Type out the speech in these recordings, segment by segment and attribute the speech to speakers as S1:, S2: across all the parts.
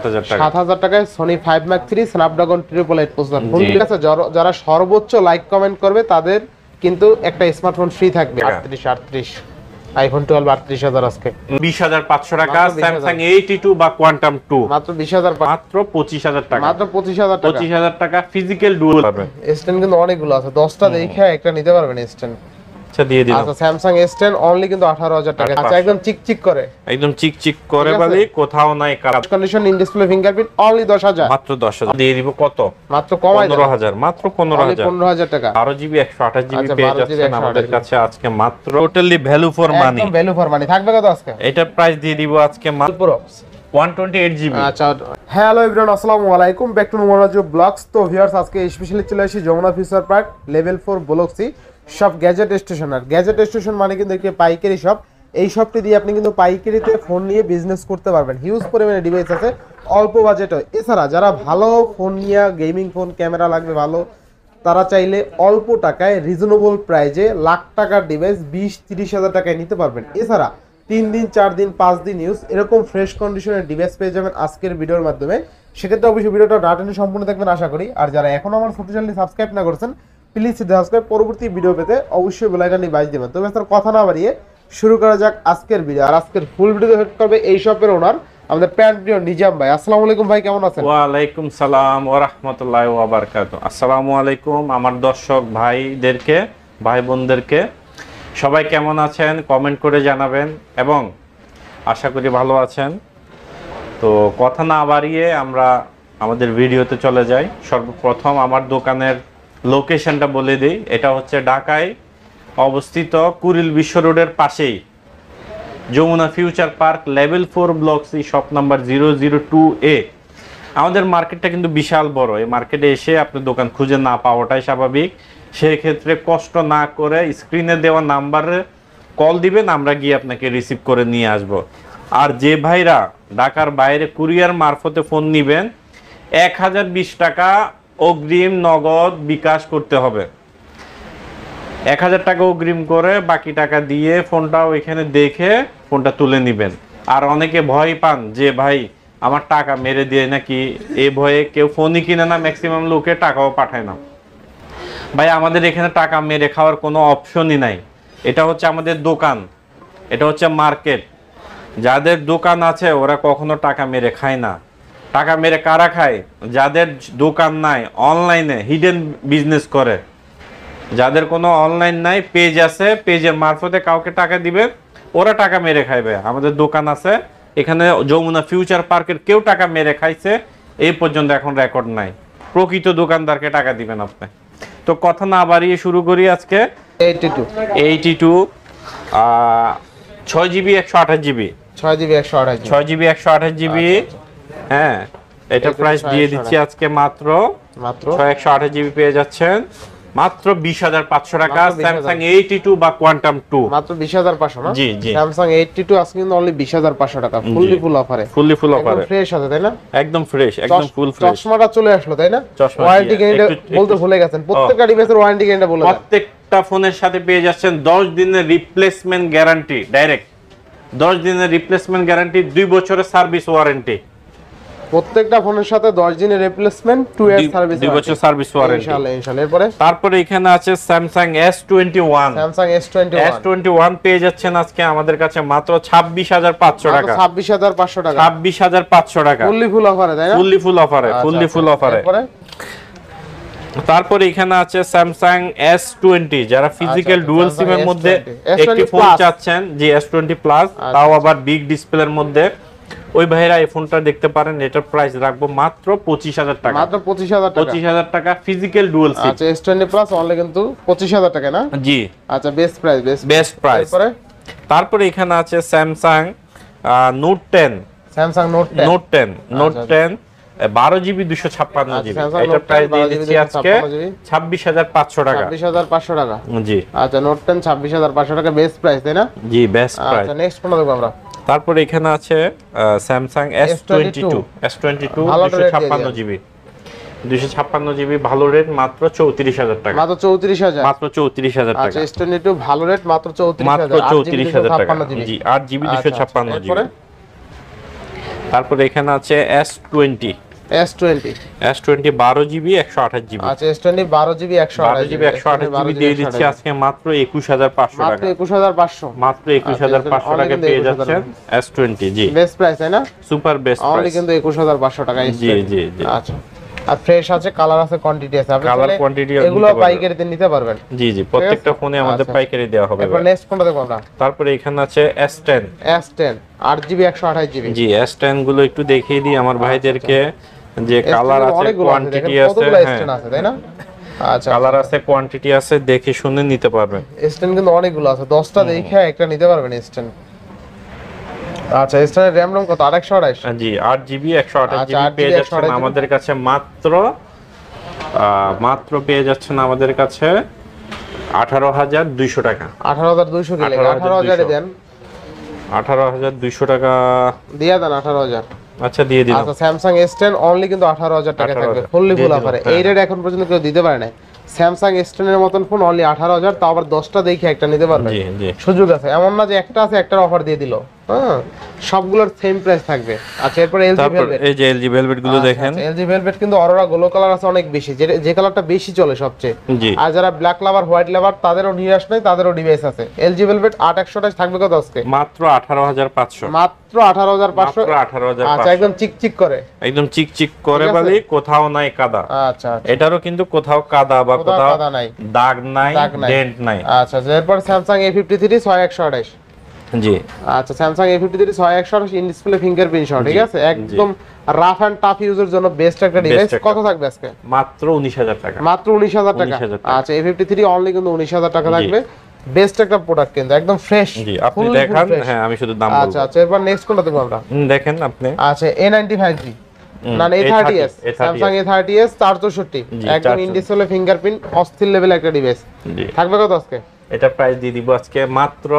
S1: 7,000 টাকায় Sony 5 Mark 3 Snapdragon 888 processor phone. ঠিক আছে, যারা সর্বোচ্চ লাইক কমেন্ট করবে তাদের কিন্তু একটা স্মার্টফোন ফ্রি থাকবে। 38 iPhone 12 38,000 আজকে
S2: 20,500 টাকা। Samsung A82 বা Quantum 2
S1: মাত্র 20,000,
S2: মাত্র 25,000 টাকা।
S1: মাত্র 25,000 টাকা।
S2: 25,000 টাকা ফিজিক্যাল ডুয়াল পাবে।
S1: S10 কিন্তু অনেকগুলো আছে, 10টা দেখে একটা নিতে পারবেন S10।
S2: আচ্ছা দিয়ে দিলাম।
S1: আচ্ছা Samsung S10 অনলি কিন্তু 18,000 টাকা। আচ্ছা একদম চিকচিক করে,
S2: একদম চিকচিক করে বলি কোথাও নাই colour
S1: condition in display fingerprint only 10,000।
S2: মাত্র 10,000 দিয়ে দিব। কত?
S1: মাত্র কমাই
S2: 15,000, মাত্র 15,000।
S1: 15,000 টাকা।
S2: 12GB 128GB পেয়ে যাচ্ছেন আমাদের কাছে আজকে মাত্র। টোটালি ভ্যালু ফর মানি,
S1: একদম ভ্যালু ফর মানি। থাকবে কত আজকে?
S2: এটা প্রাইস দিয়ে দিব আজকে মাত্র 128GB।
S1: আচ্ছা হ্যালো এভরিওয়ান, আসসালামু আলাইকুম, ব্যাক টু মনোরাজু ব্লগস। তো ভিউয়ার্স আজকে স্পেশালি চলে আসি Jamuna future park level 4 block C সব গ্যাজেট স্টেশনার। গ্যাজেট স্টেশন মানে কিন্তু একটি পাইকারি শপ। এই শপটি দিয়ে আপনি কিন্তু পাইকারিতে ফোন নিয়ে বিজনেস করতে পারবেন। হিউজ পরিমাণে ডিভাইস আছে অল্প বাজেটে। এছাড়া যারা ভালো ফোন নিয়ে, গেমিং ফোন, ক্যামেরা লাগবে ভালো, তারা চাইলে অল্প টাকায় রিজনেবল প্রাইজে লাখ টাকার ডিভাইস 20-30 হাজার টাকায় নিতে পারবেন। এছাড়া 3 দিন 4 দিন 5 দিন ইউজ এরকম ফ্রেশ কন্ডিশনের ডিভাইস পেয়ে যাবেন আজকের ভিডিওর মাধ্যমে। সেক্ষেত্রে অবশ্যই ভিডিওটা ডাটানি সম্পূর্ণ দেখবেন আশা করি। আর যারা এখনো আমার ছোট চ্যানেলটি সাবস্ক্রাইব না করছেন প্লিজ সাবস্ক্রাইব, পরবর্তী ভিডিও পেতে অবশ্যই বেল আইকনটি বাজিয়ে দেবেন। তবে স্যার কথা না বাড়িয়ে শুরু করা যাক আজকের ভিডিও। আর আজকের ফুল ভিডিও হেড করবে এই শপের ওনার আমাদের প্যান্ট প্রিয় নিজাম ভাই। আসসালামু আলাইকুম ভাই, কেমন আছেন?
S2: ওয়া আলাইকুম সালাম ওয়া রাহমাতুল্লাহি ওয়া বারাকাতুহু। আসসালামু আলাইকুম আমার দর্শক ভাইদেরকে, ভাই বোনদেরকে, সবাই কেমন আছেন কমেন্ট করে জানাবেন এবং আশা করি ভালো আছেন। তো কথা না বাড়িয়ে আমরা আমাদের ভিডিওতে চলে যাই। সর্বপ্রথম আমার দোকানের লোকেশনটা বলে দিই। এটা হচ্ছে ঢাকায় অবস্থিত কুড়িল বিশ্ব রোডের পাশেই Jamuna future park level 4 block C shop number 002A। আমাদের মার্কেটটা কিন্তু বিশাল বড়। এই মার্কেটে এসে আপনি দোকান খুঁজে না পাওয়াটাই স্বাভাবিক। সেই ক্ষেত্রে কষ্ট না করে স্ক্রিনে দেওয়া নাম্বারে কল দিবেন, আমরা গিয়ে আপনাকে রিসিভ করে নিয়ে আসব। আর যে ভাইরা ঢাকার বাইরে কুরিয়ার মারফতে ফোন নেবেন 1020 টাকা অগ্রিম নগদ বিকাশ করতে হবে। 1000 টাকা অগ্রিম করে বাকি টাকা দিয়ে ফোনটা ওইখানে দেখে ফোনটা তুলে নেবেন। আর অনেকে ভয় পান যে ভাই আমার টাকা মেরে দিয়ে নাকি, এই ভয়ে কেউ ফোনই কিনে না, ম্যাক্সিমাম লোকে টাকাও পাঠায় না। ভাই আমাদের এখানে টাকা মেরে খাওয়ার কোনো অপশনই নাই। এটা হচ্ছে আমাদের দোকান, এটা হচ্ছে মার্কেট। যাদের দোকান আছে ওরা কখনো টাকা মেরে খায় না। টাকা মেরে কারা খায়? যাদের দোকান নাই, অনলাইনে হিডেন বিজনেস করে। যাদের কোনো অনলাইন নাই, পেজ আছে, পেজের মারফতে কাউকে টাকা দিবে, ওরা টাকা মেরে খাইবে। আমাদের দোকান আছে এখানে যমুনা ফিউচার পার্কের, কেউ টাকা মেরে খাইছে এই পর্যন্ত এখন রেকর্ড নাই। প্রকৃত দোকানদারকে টাকা দিবেন আপনি। তো কথা না বাড়িয়ে শুরু করি আজকে। 82 6GB 128GB 6GB 128GB। হ্যাঁ, এটা প্রাইস দিয়ে দিচ্ছি আজকে মাত্র 128GB পেয়ে যাচ্ছেন মাত্র 20,500 টাকা। Samsung A82 বা Quantum 2
S1: মাত্র 20,500 না?
S2: জি জি,
S1: Samsung A82 আজকে কিন্তু অনলি 20,500 টাকা, ফুললি ফুল অফারে।
S2: ফুললি ফুল অফারে,
S1: ফ্রেশ আছে তাই না?
S2: একদম ফ্রেশ, একদম ফুল ফ্রেশ।
S1: চশমাটা চলে আসলো তাই না? ওয়ারেন্টি গ্যারান্টি বলতে ভুলে গেছেন। প্রত্যেকটা ডিভাইসের ওয়ারেন্টি গ্যারান্টি বলে দেন।
S2: প্রত্যেকটা ফোনের সাথে পেয়ে যাচ্ছেন 10 দিনের রিপ্লেসমেন্ট গ্যারান্টি, ডাইরেক্ট 10 দিনের রিপ্লেসমেন্ট গ্যারান্টি, 2 বছরের সার্ভিস ওয়ারেন্টি।
S1: প্রত্যেকটা ফোনের সাথে 10 দিনের রিপ্লেসমেন্ট, 2 ইয়ার সার্ভিস,
S2: 2 বছর সার্ভিস ওয়ারেন্টি
S1: ইনশাআল্লাহ। এরপরে
S2: তারপরে এখানে আছে Samsung S21 পেয়ে যাচ্ছেন আজকে আমাদের কাছে মাত্র 26,500 টাকা।
S1: 26,500 টাকা,
S2: 26,500 টাকা
S1: ফুললি ফুল অফারে তাই না?
S2: ফুললি ফুল অফারে, ফুললি ফুল অফারে। তারপরে এখানে আছে Samsung S20, যারা ফিজিক্যাল ডুয়াল সিম এর মধ্যে একটি ফোন চাচ্ছেন, যে S20 প্লাস, তাও আবার বিগ ডিসপ্লের মধ্যে, ওই ভাইরা এই ফোনটা দেখতে পারেন। এটার প্রাইস রাখবো মাত্র 25,000 টাকা।
S1: মাত্র 25,000
S2: টাকা ফিজিক্যাল ডুয়াল সিম।
S1: আচ্ছা S20 প্লাস অনলি কিন্তু 25,000 টাকা না?
S2: জি
S1: আচ্ছা, বেস্ট প্রাইস,
S2: বেস্ট প্রাইস। তারপরে এখানে আছে Samsung Note 10, Note 10 12GB 256GB। এটা প্রাইস দিয়ে দিচ্ছি আজকে 26,500 টাকা।
S1: 26,500 টাকা,
S2: জি।
S1: আচ্ছা Note 10 26,500 টাকা, বেস্ট প্রাইস তাই না?
S2: জি, বেস্ট প্রাইস।
S1: আচ্ছা নেক্সট কোনটা দেখব আমরা?
S2: তারপরে এখানে আছে Samsung S22 256GB 256GB ভালো রেট মাত্র 34,000 টাকা।
S1: মাত্র 34,000,
S2: মাত্র 34,000 টাকা।
S1: আচ্ছা S22 ভালো রেট মাত্র 34,000,
S2: মাত্র 34,000 টাকা। জি, 8GB 256GB। তারপরে এখানে আছে S20 S20 12GB 128GB।
S1: আচ্ছা S20 12GB
S2: 128GB দিয়ে দিচ্ছি আজকে মাত্র 21500 টাকা।
S1: মাত্র 21500,
S2: মাত্র 21500 টাকা পেয়ে যাচ্ছেন S20। জি
S1: বেস্ট প্রাইস তাই না?
S2: সুপার বেস্ট প্রাইস,
S1: অনলি কিন্তু 21500 টাকা।
S2: জি জি জি।
S1: আচ্ছা আর ফ্রেশ আছে, কালার আছে, কোয়ান্টিটি আছে, আপনি
S2: কালার কোয়ান্টিটি
S1: এগুলো পাইকারিতে নিতে পারবেন।
S2: জি জি, প্রত্যেকটা ফোনে আমাদের পাইকারি দেওয়া হবে।
S1: এরপর নেক্সট কোনটা দেখব আমরা?
S2: তারপরে এখানে আছে S10
S1: 8GB 128GB।
S2: জি S10 গুলো একটু দেখিয়ে দিই আমার ভাইদেরকে, যে কালার আছে, কোয়ান্টিটি আছে,
S1: S10 আছে তাই না? আচ্ছা
S2: কালার আছে, কোয়ান্টিটি আছে, দেখে শুনে নিতে পারবেন।
S1: S10 কিন্তু অনেকগুলো আছে, 10টা দেখে একটা নিতে পারবেন S10। আচ্ছা S10 এর RAM ROM কত? 828।
S2: জি 8GB 128GB পেয়ে যাচ্ছেন আমাদের কাছে মাত্র পেয়ে যাচ্ছেন আমাদের কাছে 18200 টাকা।
S1: 18200 কি লাগে? 18000 এ দেন,
S2: 18200 টাকা
S1: দিয়া দেন 18000।
S2: আচ্ছা দিয়ে দিলাম।
S1: আচ্ছা Samsung S10 অনলি কিন্তু 18000 টাকা থাকবে, ফুললি ফুল অফারে। এই রেট এখন পর্যন্ত কেউ দিতে পারে না। Samsung S10 এর মতন ফোন অনলি 18000, তাও আবার 10টা দেখে একটা নিতে পারবেন।
S2: জি জি
S1: সুযোগ আছে, এমন না যে একটা আছে একটার অফার দিয়ে দিল। হ্যাঁ সবগুলোর সেম প্রাইস থাকবে। আচ্ছা এরপর LG
S2: তারপর
S1: Velvet।
S2: এই যে LG Velvet গুলো দেখেন।
S1: LG Velvet কিন্তু অরোরা গোলো কালার আছে অনেক বেশি, যে কালারটা বেশি চলে সবচেয়ে।
S2: জি
S1: আর যারা ব্ল্যাক লাভার, হোয়াইট লাভার, তাদেরও নিরাশ নাই, তাদেরও ডিভাইস আছে। LG Velvet 8128 থাকবে কত আজকে?
S2: মাত্র 18500।
S1: মাত্র 18500।
S2: মাত্র 18500।
S1: আচ্ছা একদম চিকচিক করে,
S2: একদম চিকচিক করে, বলি কোথাও নাই কাদা।
S1: আচ্ছা
S2: এটারও কিন্তু কোথাও কাদা বা কোথাও
S1: কাদা নাই,
S2: দাগ নাই, ডেন্ট নাই।
S1: আচ্ছা এরপর Samsung A53 6128।
S2: জি
S1: আচ্ছা Samsung A53 6128 in display fingerprint সহ, ঠিক আছে? একদম রাফ এন্ড টাফ ইউজের জন্য বেস্ট একটা ডিভাইস। কত থাকবে আজকে?
S2: মাত্র 19000 টাকা।
S1: মাত্র 19000 টাকা। আচ্ছা A53 অনলি কিন্তু 19000 টাকা থাকবে। বেস্ট একটা প্রোডাক্ট কিন্তু একদম ফ্রেশ।
S2: জি আপনি দেখান, হ্যাঁ আমি শুধু দাম বলবো।
S1: আচ্ছা এরপর নেক্সট কোনটা দেখব আমরা?
S2: দেখেন আপনি।
S1: আচ্ছা A95G না A30s, Samsung A30s 464, একদম ইন ডিসপ্লে ফিঙ্গারপ্রিন্ট, অস্থির লেভেল একটা ডিভাইস।
S2: জি
S1: থাকবে কত আজকে?
S2: এটা প্রাইস দিয়ে দিব আজকে মাত্র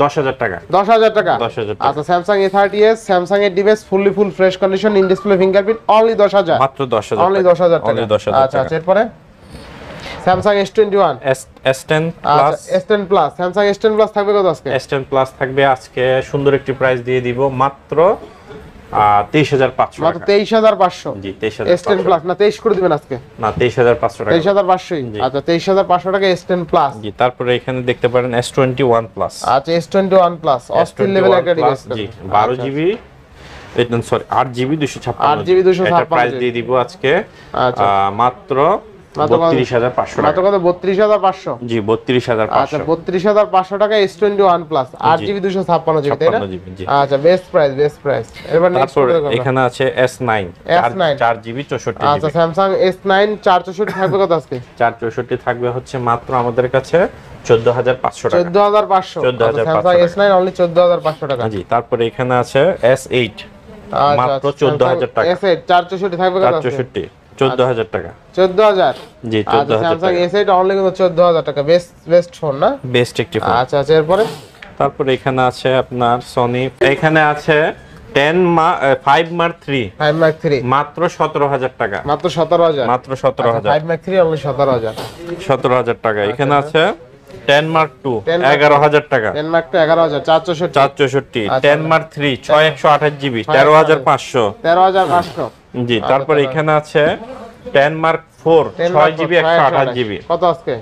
S2: 10000 টাকা।
S1: 10000 টাকা।
S2: 10000 টাকা।
S1: আচ্ছা Samsung A30s, Samsung এর device fully full fresh condition, in display fingerprint, only 10000।
S2: মাত্র 10000
S1: অনলি 10000 টাকা। আচ্ছা এরপরে Samsung S21
S2: S10 plus.
S1: S10 plus, Samsung S10 plus থাকবে কত আজকে?
S2: S10 প্লাস থাকবে আজকে সুন্দর একটি প্রাইস দিয়ে দিব মাত্র 23500
S1: মাত্র
S2: টাকা।
S1: 23500।
S2: জি 23500।
S1: S10 প্লাস না 23 করে দিবেন আজকে?
S2: না 23500 টাকা।
S1: 23500। আচ্ছা 23500 টাকা S10 প্লাস।
S2: জি তারপরে এখানে দেখতে পারেন S21 প্লাস।
S1: আচ্ছা S21 প্লাস অস্থির লেভেল একটা ডিভাইস।
S2: জি 12GB, এটা সরি 8GB 256।
S1: 8GB 256
S2: এটা প্রাইস দিয়ে দিব আজকে মাত্র 32500 টাকা।
S1: মাত্র কত? 32500।
S2: জি 32500।
S1: আচ্ছা 32500 টাকা S21 প্লাস 8GB 256GB তাই না? আচ্ছা বেস্ট প্রাইস। এবার নেক্সট
S2: এখানে আছে S9 4GB 64GB।
S1: আচ্ছা Samsung S9 464 থাকবে কত আজকে?
S2: 464 থাকবে হচ্ছে মাত্র আমাদের কাছে 14500 টাকা।
S1: 14500। Samsung S9 অনলি 14500 টাকা।
S2: জি তারপরে এখানে আছে S8 মাত্র 14000 টাকা।
S1: S8 464 থাকবে কত আজকে?
S2: 464 14000 টাকা।
S1: 14000।
S2: জি 14000 টাকা।
S1: Samsung S8 অনলি কিন্তু 14000 টাকা। বেস্ট ফোন না?
S2: বেস্ট একটি ফোন।
S1: আচ্ছা এরপরে
S2: তারপরে এখানে আছে আপনার সনি, এখানে আছে 5 Mark 3 মাত্র 17000 টাকা।
S1: মাত্র 17000।
S2: মাত্র 17000।
S1: 5 Mark 3 অনলি 17000।
S2: 17000 টাকা। এখানে আছে 10 Mark 2 11000 টাকা।
S1: 10 Mark 2 11000 464।
S2: 10 Mark 3 6128GB 13500।
S1: 13500।
S2: জি তারপরে এখানে আছে 10 Mark 4 6GB 128GB।
S1: কত আজকে?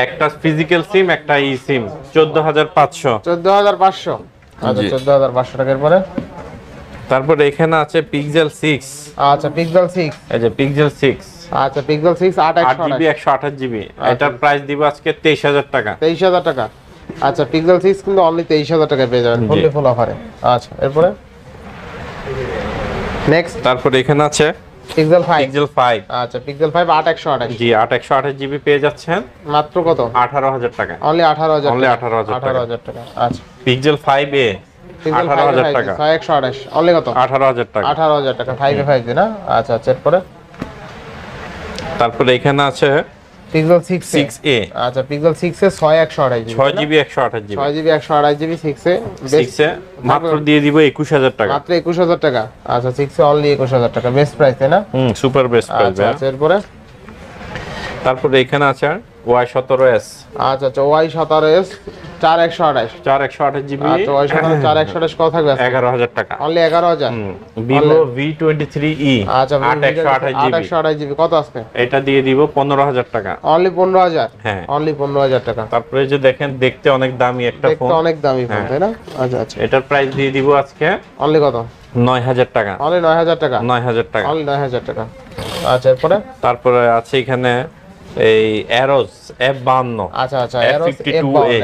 S2: একটা ফিজিক্যাল সিম, একটা ই সিম 14500।
S1: 14500। আচ্ছা 14500 টাকার পরে
S2: তারপরে এখানে আছে Pixel 6।
S1: আচ্ছা Pixel 6,
S2: এই যে Pixel 6।
S1: আচ্ছা Pixel 6
S2: 8GB 128GB। এটার প্রাইস দিব আজকে 23000 টাকা।
S1: 23000 টাকা। আচ্ছা Pixel 6 কিন্তু অনলি 23000 টাকায় পেয়ে যাবেন ফুললি ফুল অফারে। আচ্ছা এরপরে নেক্সট
S2: তারপরে এখানে আছে
S1: Pixel 5। আচ্ছা Pixel 5 8128।
S2: জি 8128GB পেয়ে যাচ্ছেন
S1: মাত্র কত?
S2: 18000 টাকা।
S1: অনলি 18000।
S2: অনলি 18000
S1: টাকা। আচ্ছা
S2: Pixel 5a 18000 টাকা।
S1: 6128 অনলি কত?
S2: 18000 টাকা।
S1: 18000 টাকা 5 না? আচ্ছা এরপরে
S2: তারপরে এখানে আছে
S1: Pixel
S2: 6a।
S1: আচ্ছা Pixel 6 এ 6128GB।
S2: 6GB 128GB।
S1: 6GB 128GB 6 এ
S2: মাত্র দিয়ে দিব 21000 টাকা।
S1: মাত্র 21000 টাকা। আচ্ছা 6 এ অনলি 21000 টাকা। বেস্ট প্রাইস তাই না?
S2: Super best price.
S1: আচ্ছা এরপরে
S2: তারপরে এখানে আছে Y17s।
S1: আচ্ছা আচ্ছা Y17s 4128
S2: 4128 জিবি।
S1: আচ্ছা Y17 4128 কত থাকবে?
S2: 11000 টাকা।
S1: অনলি 11000।
S2: Vivo V23e
S1: আচ্ছা
S2: 8128
S1: জিবি কত আজকে?
S2: এটা দিয়ে দিব 15000 টাকা।
S1: অনলি 15000।
S2: হ্যাঁ
S1: অনলি 15000 টাকা।
S2: তারপরে যে দেখেন দেখতে অনেক দামি একটা ফোন,
S1: দেখতে অনেক দামি ফোন তাই না? আচ্ছা আচ্ছা
S2: এটার প্রাইস দিয়ে দিব আজকে
S1: অনলি কত?
S2: 9000 টাকা।
S1: অনলি 9000 টাকা।
S2: 9000 টাকা।
S1: অনলি 9000 টাকা। আচ্ছা এরপরে
S2: তারপরে আছে এখানে এই Aros F52।
S1: আচ্ছা আচ্ছা
S2: F52A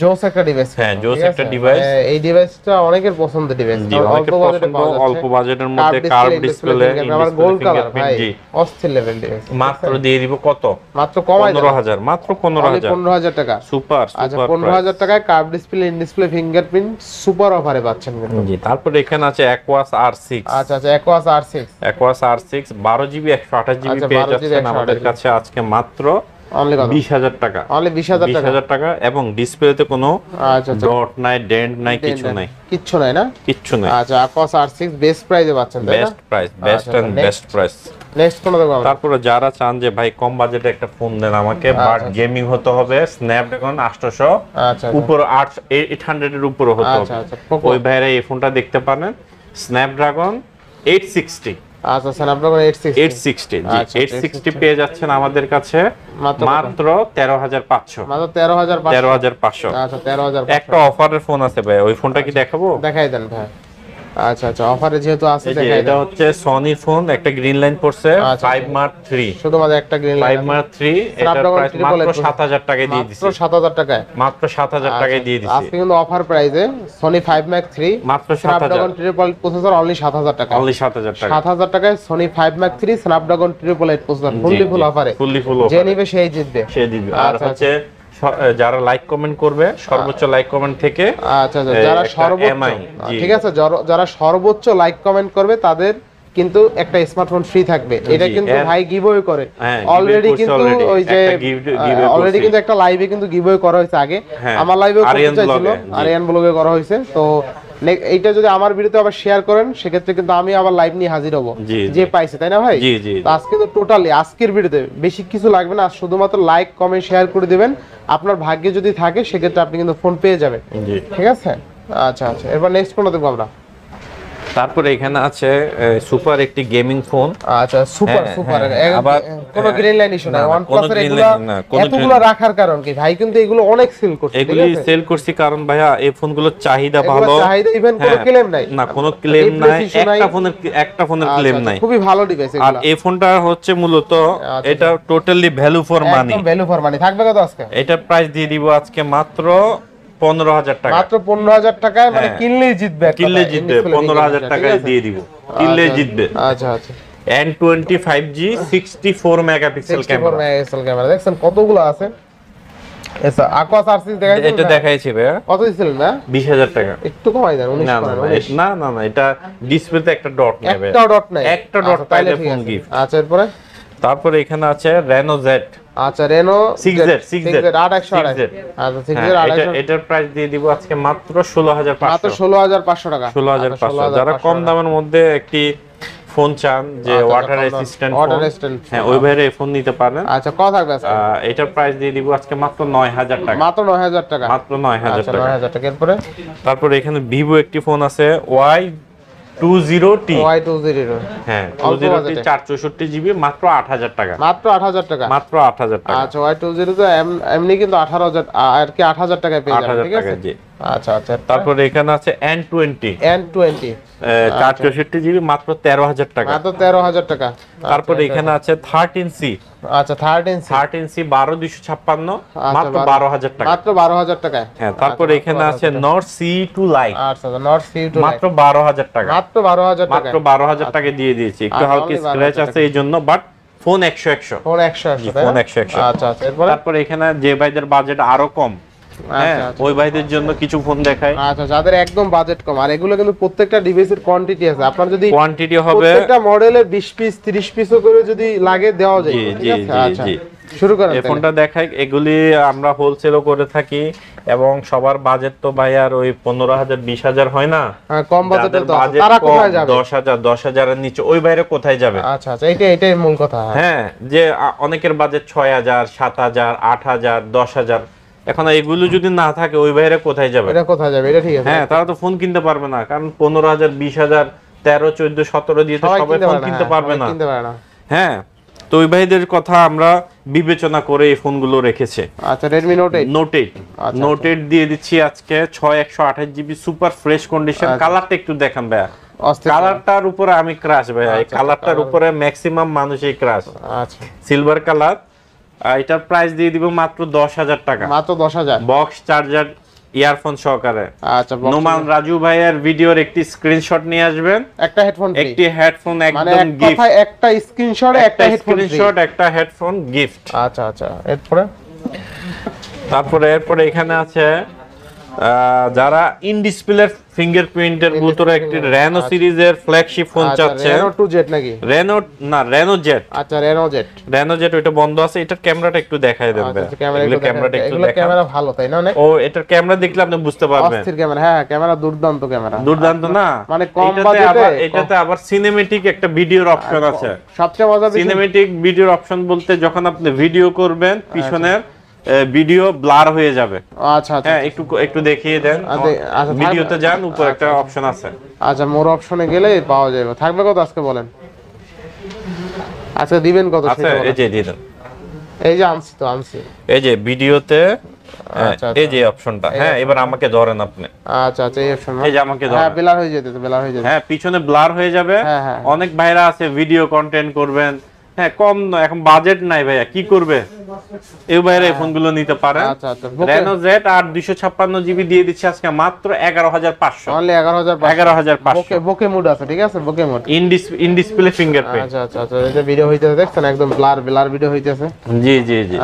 S1: জোস একটা ডিভাইস।
S2: হ্যাঁ জোস একটা ডিভাইস।
S1: এই ডিভাইসটা অনেকের পছন্দের ডিভাইস।
S2: অল্প বাজেটে পাওয়া যাচ্ছে, অল্প বাজেটের মধ্যে কার্ভ ডিসপ্লে,
S1: আবার গোল্ড কালার ভাই অস্থির লেভেল ডিভাইস।
S2: মাত্র দিয়ে দিব কত?
S1: মাত্র কমাই
S2: 15000। মাত্র 15000।
S1: 15000 টাকা।
S2: সুপার
S1: আচ্ছা
S2: সুপার
S1: 15000 টাকায় curve display, in display fingerprint super অফারে পাচ্ছেন কিন্তু।
S2: জি তারপরে এখানে আছে Aquos R6।
S1: আচ্ছা আচ্ছা Aquos R6।
S2: Aquos R6 12GB 128GB পেয়ে যাচ্ছেন আমাদের কাছে আজকে মাত্র
S1: অনলি কত?
S2: 20000 টাকা।
S1: অনলি 20000 টাকা।
S2: 20000 টাকা এবং ডিসপ্লেতে কোনো
S1: আচ্ছা আচ্ছা
S2: ডট নাই, ডেন্ট নাই, কিছু নাই।
S1: কিচ্ছু নাই না?
S2: কিচ্ছু নাই।
S1: আচ্ছা Aquos R6 বেস্ট প্রাইসে পাচ্ছেন তাই না?
S2: Best price, best and best price.
S1: Next কোন দেখব আমরা?
S2: তারপরে যারা চান যে ভাই কম বাজেটে একটা ফোন দেন আমাকে, বাট গেমিং হতে হবে, স্ন্যাপড্রাগন 800
S1: আচ্ছা
S2: উপর 800 এর উপরে হতে হবে,
S1: আচ্ছা Poco।
S2: ওই ভাইরা এই ফোনটা দেখতে পারেন। স্ন্যাপড্রাগন 860।
S1: আচ্ছা স্ন্যাপড্রাগন
S2: 860 জি 860 পেয়ে যাচ্ছেন আমাদের কাছে মাত্র 13500।
S1: মাত্র 13500।
S2: 13500।
S1: আচ্ছা 13500।
S2: একটা অফারের ফোন আছে ভাই, ওই ফোনটা কি দেখাবো?
S1: দেখাই দেন ভাই। আচ্ছা আচ্ছা অফারে যেহেতু আছে
S2: এই যে
S1: দেখাই
S2: এটা
S1: দেন।
S2: হচ্ছে সনি ফোন, একটা গ্রিন লাইন পড়ছে 5 Mark 3।
S1: শুধুমাত্র একটা গ্রিন লাইন
S2: 5 Mark 3 এটার প্রাইস মাত্র 7000 টাকায় দিয়ে দিছি।
S1: মাত্র 7000 টাকায়।
S2: মাত্র 7000 টাকায় দিয়ে দিছি
S1: আজকে কিন্তু অফার প্রাইসে সনি 5 Mark 3
S2: মাত্র 7000।
S1: স্ন্যাপড্রাগন ট্রিপল প্রসেসর অনলি 7000 টাকা।
S2: অনলি 7000 টাকা।
S1: 7000 টাকায় Sony 5 Mark 3 Snapdragon triple 8 processor fully full অফারে।
S2: ফুললি ফুল
S1: যে নিবে সেই জিতবে।
S2: সে দিবে। আর হচ্ছে যারা লাইক কমেন্ট করবে সর্বোচ্চ লাইক কমেন্ট থেকে
S1: আচ্ছা আচ্ছা যারা সর্বোচ্চ ঠিক আছে যারা সর্বোচ্চ লাইক কমেন্ট করবে তাদের কিন্তু একটা স্মার্টফোন ফ্রি থাকবে। এটা কিন্তু ভাই গিভঅয়ে করে অলরেডি, কিন্তু ওই যে অলরেডি কিন্তু একটা লাইভে কিন্তু গিভঅয়ে করা হয়েছে আগে। আমার লাইভেও করতে চাইছিল, আরিয়ান ব্লগে করা হয়েছে। তো এইটা যদি আমার ভিডিওতে আবার শেয়ার করেন সেক্ষেত্রে কিন্তু আমি আবার লাইভ নিয়ে হাজির হব যে পাইছে, তাই না ভাই?
S2: জি জি।
S1: তো আজকে তো টোটালি আজকের ভিডিওতে বেশি কিছু লাগবে না, শুধুমাত্র লাইক কমেন্ট শেয়ার করে দিবেন। আপনার ভাগ্যে যদি থাকে সেক্ষেত্রে আপনি কিন্তু ফোন পেয়ে যাবেন। ঠিক আছে আচ্ছা আচ্ছা এরপর নেক্সট কোনটা দেখব আমরা?
S2: তারপরে এখানে আছে সুপার একটি গেমিং ফোন।
S1: আচ্ছা সুপার সুপার
S2: আবার
S1: কোনো গ্রিন লাইন ইস্যু নাই। OnePlus এর এতগুলো রাখার কারণ কি ভাই? কিন্তু এগুলো অনেক সেল করছে।
S2: এগুলি সেল করছি কারণ ভাইয়া এই ফোনগুলোর চাহিদা ভালো।
S1: চাহিদা ইভেন কোনো ক্লেম নাই।
S2: না কোনো ক্লেম নাই, একটা ফোনের ক্লেম নাই।
S1: খুবই ভালো ডিভাইস এগুলো।
S2: আর এই ফোনটা হচ্ছে মূলত এটা টোটালি ভ্যালু ফর মানি।
S1: একদম ভ্যালু ফর মানি। থাকবে কত আজকে?
S2: এটা প্রাইস দিয়ে দিব আজকে মাত্র 15000 টাকা।
S1: মাত্র 15000 টাকায় মানে কিনলেই জিতবে।
S2: কিনলে জিতবে 15000 টাকায় দিয়ে দিব। কিনলে জিতবে।
S1: আচ্ছা আচ্ছা
S2: N25G 64 megapixel camera.
S1: 64 megapixel camera দেখছেন কতগুলো আছে? এসা Aquos R6 দেখাই
S2: এটা দেখাইছি ভাই।
S1: কত দিছিলেন না?
S2: 20000 টাকা।
S1: একটু কমাই দেন 19
S2: না না না এটা ডিসপ্লেতে একটা ডট নেবে।
S1: একটা ডট নাই।
S2: একটা ডট পাইলে ফোন গিফট।
S1: আচ্ছা এরপরে
S2: তারপরে এখানে আছে Reno Z।
S1: আচ্ছা Reno
S2: 6Z
S1: 8128। আচ্ছা 6Z 8128।
S2: এটার প্রাইস দিয়ে দিব আজকে মাত্র 16500।
S1: মাত্র 16500 টাকা।
S2: 16500। যারা কম দামের মধ্যে একটি ফোন চান যে ওয়াটার রেজিস্ট্যান্ট ফোন, হ্যাঁ ওই ভাইরে এই ফোন নিতে পারেন।
S1: আচ্ছা কত থাকবে আজকে?
S2: এটার প্রাইস দিয়ে দিব আজকে মাত্র 9000 টাকা।
S1: মাত্র 9000 টাকা।
S2: মাত্র 9000 টাকা।
S1: 9000 টাকা। এরপরে
S2: তারপরে এখানে ভিভো একটি ফোন আছে Y20T। হ্যাঁ 20T 464GB মাত্র 8000 টাকা।
S1: মাত্র 8000 টাকা।
S2: মাত্র 8000 টাকা।
S1: আচ্ছা Y20 তো এমনি কিন্তু 18000 আর কি 8000 টাকায় পেয়ে যাবেন। ঠিক আছে আচ্ছা আচ্ছা
S2: তারপরে এখানে আছে N20 464GB মাত্র 13000 টাকা।
S1: মাত্র 13000 টাকা।
S2: তারপরে এখানে আছে 13C।
S1: আচ্ছা 13C
S2: 12256 মাত্র 12000 টাকা।
S1: মাত্র 12000 টাকা।
S2: হ্যাঁ তারপরে এখানে আছে Nord CE2 Lite।
S1: আচ্ছা Nord CE2 Lite
S2: মাত্র 12000 টাকা।
S1: মাত্র 12000 টাকা।
S2: মাত্র 12000 টাকা দিয়ে দিয়েছি। একটু হালকা স্ক্র্যাচ আছে এইজন্য, বাট ফোন 100
S1: ফোন 100
S2: ফোন 100।
S1: আচ্ছা আচ্ছা
S2: তারপরে এখানে যে ভাইদের বাজেট আরো কম, হ্যাঁ ওই ভাইদের জন্য কিছু ফোন দেখাই।
S1: আচ্ছা যাদের একদম বাজেট কম, আর এগুলো কিন্তু প্রত্যেকটা ডিভাইসের কোয়ান্টিটি আছে। আপনার যদি
S2: কোয়ান্টিটি হবে
S1: প্রত্যেকটা মডেলের 20 পিস 30 পিসও করে যদি লাগে দেওয়া যায়। ঠিক আছে আচ্ছা শুরু করেন
S2: এই ফোনটা দেখাই। এগুলি আমরা হোলসেলও করে থাকি এবং সবার বাজেট তো ভাই আর ওই 15,000 20,000 হয় না।
S1: হ্যাঁ, কম বাজেটের তো
S2: বাজেট
S1: তারা কোথায় যাবে?
S2: 10,000 এর নিচে ওই বাইরে কোথায় যাবে?
S1: আচ্ছা আচ্ছা, এটাই মূল কথা।
S2: হ্যাঁ, যে অনেকের বাজেট 6,000 7,000 8,000 10,000, এখন এগুলো যদি না থাকে ওই বাইরে কোথায় যাবে?
S1: এটা কোথায় যাবে? এটা ঠিক আছে।
S2: হ্যাঁ, তারা তো ফোন কিনতে পারবে না, কারণ 15,000 20,000 13 14 17 দিয়ে তো সবাই ফোন কিনতে পারবে না। হ্যাঁ, তো ওই ভাইদের কথা আমরা বিবেচনা করে এই ফোনগুলো রেখেছে।
S1: আচ্ছা, Redmi Note 8
S2: Note 8 দিয়ে দিচ্ছি আজকে 6128 জিবি সুপার ফ্রেশ কন্ডিশন। কালারটা একটু দেখান ভাইয়া। কালারটার উপরে আমি ক্রাশ ভাইয়া, এই কালারটার উপরে ম্যাক্সিমাম মানুষই ক্রাশ।
S1: আচ্ছা,
S2: সিলভার কালার। এটার প্রাইস দিয়ে দিব মাত্র 10,000 টাকা।
S1: মাত্র 10,000,
S2: বক্স চার্জার ইয়ারফোন সহকারে।
S1: আচ্ছা,
S2: নোমান রাজু ভাইয়ের ভিডিওর একটি স্ক্রিনশট নিয়ে আসবেন,
S1: একটা হেডফোন ফ্রি,
S2: একটি হেডফোন
S1: মানে
S2: একদম
S1: এক
S2: গিফট,
S1: কথায় একটা স্ক্রিনশটে একটা হেডফোন ফ্রি।
S2: স্ক্রিনশট একটা হেডফোন গিফট।
S1: আচ্ছা আচ্ছা,
S2: এরপরে এখানে আছে যারা ইন ডিসপ্লে ফিঙ্গারপ্রিন্টের ভিতরে একটি রেনো সিরিজের ফ্ল্যাগশিপ ফোন চাচ্ছে।
S1: রেনো 2Z নাকি?
S2: Reno Z.
S1: আচ্ছা, রেনো জেট
S2: ওটা বন্ধ আছে। এটার ক্যামেরাটা একটু দেখাই দেন ভাই। ক্যামেরাটা একটু দেখান।
S1: ক্যামেরা ভালো তাই না? অনেক।
S2: ও, এটার ক্যামেরা দেখলে আপনি বুঝতে পারবেন।
S1: অস্থির ক্যামেরা। হ্যাঁ, ক্যামেরা দুর্দান্ত ক্যামেরা।
S2: দুর্দান্ত না?
S1: মানে কম বাজেটে
S2: এটাতে আবার সিনেমেটিক একটা ভিডিওর অপশন আছে।
S1: সবচেয়ে মজার বিষয়
S2: সিনেমেটিক ভিডিওর অপশন বলতে যখন আপনি ভিডিও করবেন পিছনের ভিডিও ব্লার হয়ে যাবে।
S1: আচ্ছা আচ্ছা,
S2: হ্যাঁ, একটু দেখিয়ে দেন।
S1: আচ্ছা,
S2: ভিডিওতে যান, উপরে একটা অপশন আছে।
S1: আচ্ছা, মোর অপশনে গেলে পাওয়া যাবে। থাকবে কত আজকে বলেন? আচ্ছা, দিবেন কত
S2: আচ্ছা, এই যে দিয়ে দেন।
S1: এই যে আনছি
S2: এই যে ভিডিওতে
S1: আচ্ছা,
S2: এই যে অপশনটা। হ্যাঁ, এবার আমাকে ধরেন আপনি।
S1: আচ্ছা আচ্ছা, এই অপশন।
S2: এই যে আমাকে ধরেন।
S1: হ্যাঁ, ব্লার হয়ে যেতে।
S2: হ্যাঁ, পিছনে ব্লার হয়ে যাবে।
S1: হ্যাঁ।
S2: অনেক ভাইরা আছে ভিডিও কন্টেন্ট করবেন, হ্যাঁ, কম এখন বাজেট নাই ভাইয়া, কি করবে? এই বাইরে এই ফোনগুলো নিতে পারেন।
S1: আচ্ছা আচ্ছা,
S2: Reno Z আর 256 জিবি দিয়ে দিচ্ছি আজকে মাত্র 11,500।
S1: অনলি 11,500। বোকে মুড আছে, ঠিক আছে? Bouquet mood,
S2: in display fingerprint.
S1: আচ্ছা আচ্ছা আচ্ছা, এই যে ভিডিও হইতেছে দেখছেন, একদম ব্লার ভিডিও হইতেছে।
S2: জি।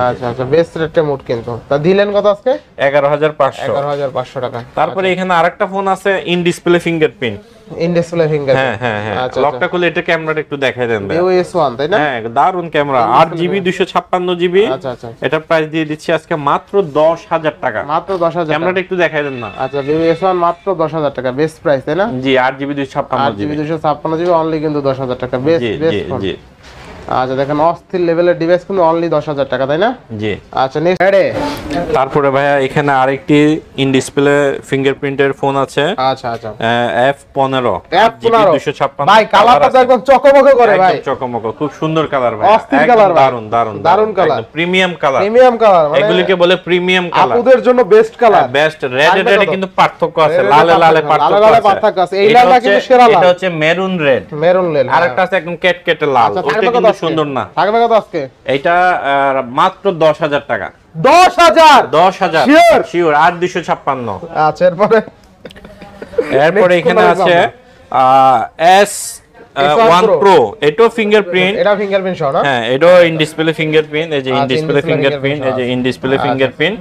S1: আচ্ছা আচ্ছা, বেস্ট রেটে মুড কিন্তু। তা দিলেন কত আজকে?
S2: 11,500।
S1: 11,500 টাকা।
S2: তারপরে এখানে আরেকটা ফোন আছে in display fingerprint.
S1: In display finger.
S2: হ্যাঁ।
S1: আচ্ছা,
S2: লকটা খুলে এটা ক্যামেরাটা একটু দেখাই দেন ভাই।
S1: OS1 তাই না?
S2: হ্যাঁ, দারুন ক্যামেরা। 8GB 256GB।
S1: আচ্ছা আচ্ছা,
S2: এটার প্রাইস দিয়ে দিচ্ছি আজকে মাত্র 10,000 টাকা।
S1: মাত্র 10,000।
S2: ক্যামেরাটা একটু দেখাই দেন না।
S1: আচ্ছা, OS1 মাত্র 10,000 টাকা, বেস্ট প্রাইস তাই না?
S2: জি, 8GB 256GB।
S1: 256GB অনলি কিন্তু 10,000 টাকা, বেস্ট ফোন।
S2: জি।
S1: আচ্ছা, দেখেন অস্থির লেভেলের ডিভাইস কিন্তু অনলি 10,000 টাকা তাই না?
S2: জি।
S1: আচ্ছা, নেক্সট।
S2: তারপরে ভাইয়া এখানে আরেকটি ইন ডিসপ্লে ফিঙ্গারপ্রিন্টের ফোন আছে।
S1: আচ্ছা আচ্ছা,
S2: F15
S1: F15 ভাই, কালারটা তো একদম চকমক করে ভাই,
S2: একদম চকমক, খুব সুন্দর কালার ভাই,
S1: অস্থির কালার,
S2: দারুন কালার, প্রিমিয়াম কালার, মানে
S1: এগুলিকে
S2: বলে প্রিমিয়াম কালার,
S1: আপুদের জন্য বেস্ট কালার,
S2: বেস্ট। রেড কিন্তু পার্থক্য আছে, লালে পার্থক্য আছে।
S1: এই লালটা কিন্তু সেরা লাল,
S2: এটা হচ্ছে মেরুন রেড, আরেকটা আছে একদম কেটকেটে লাল, ওটা কিন্তু সুন্দর না।
S1: থাকবে কত আজকে?
S2: এটা মাত্র 10,000 টাকা।
S1: 10,000
S2: শিওর। 8,256।
S1: আচ্ছা,
S2: এরপরে এখানে আছে S1 Pro, এটাও ফিঙ্গারপ্রিন্ট,
S1: এটা ফিঙ্গারপ্রিন্ট সহ না?
S2: হ্যাঁ, এটাও ইন ডিসপ্লে ফিঙ্গারপ্রিন্ট। এই যে ইন ডিসপ্লে ফিঙ্গারপ্রিন্ট, এই যে in display fingerprint.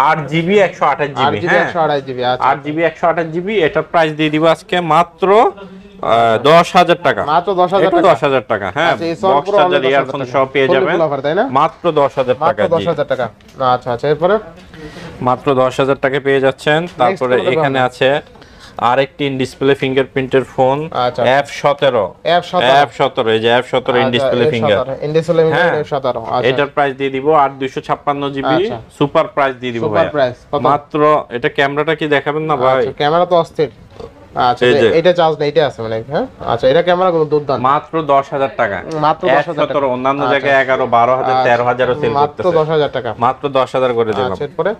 S2: 8GB 128GB, হ্যাঁ 8GB 128GB। এটার প্রাইস দিয়ে দিব আজকে মাত্র 10,000 টাকা।
S1: মাত্র 10,000
S2: টাকা। হ্যাঁ, বক্স চার্জার ইয়ারফোন সব পেয়ে যাবেন মাত্র 10,000 টাকা।
S1: 10,000 টাকা। আচ্ছা আচ্ছা, এরপরে
S2: মাত্র 10,000 টাকা পেয়ে যাচ্ছেন। তারপরে এখানে আছে আরেকটি ইন ডিসপ্লে ফিঙ্গারপ্রিন্টের ফোন, F17। এই যে F17 in display finger, F17। এটার প্রাইস দিয়ে দিব 8,256GB, সুপার প্রাইস দিয়ে দিব ভাই মাত্র। এটা ক্যামেরাটা কি দেখাবেন না ভাই?
S1: ক্যামেরা তো অস্থির। আচ্ছা, এটা চার্জ নেই, এটা আছে মানে, হ্যাঁ। আচ্ছা, এটা ক্যামেরা গুলো দুর্দান্ত,
S2: মাত্র 10,000 টাকা।
S1: মাত্র 10,000 টাকা।
S2: অন্যান্য জায়গায় 11, 12,000, 13,000 সেল করতেছে,
S1: মাত্র 10,000 টাকা,
S2: মাত্র 10,000 করে দিলাম।
S1: আচ্ছা, এরপরে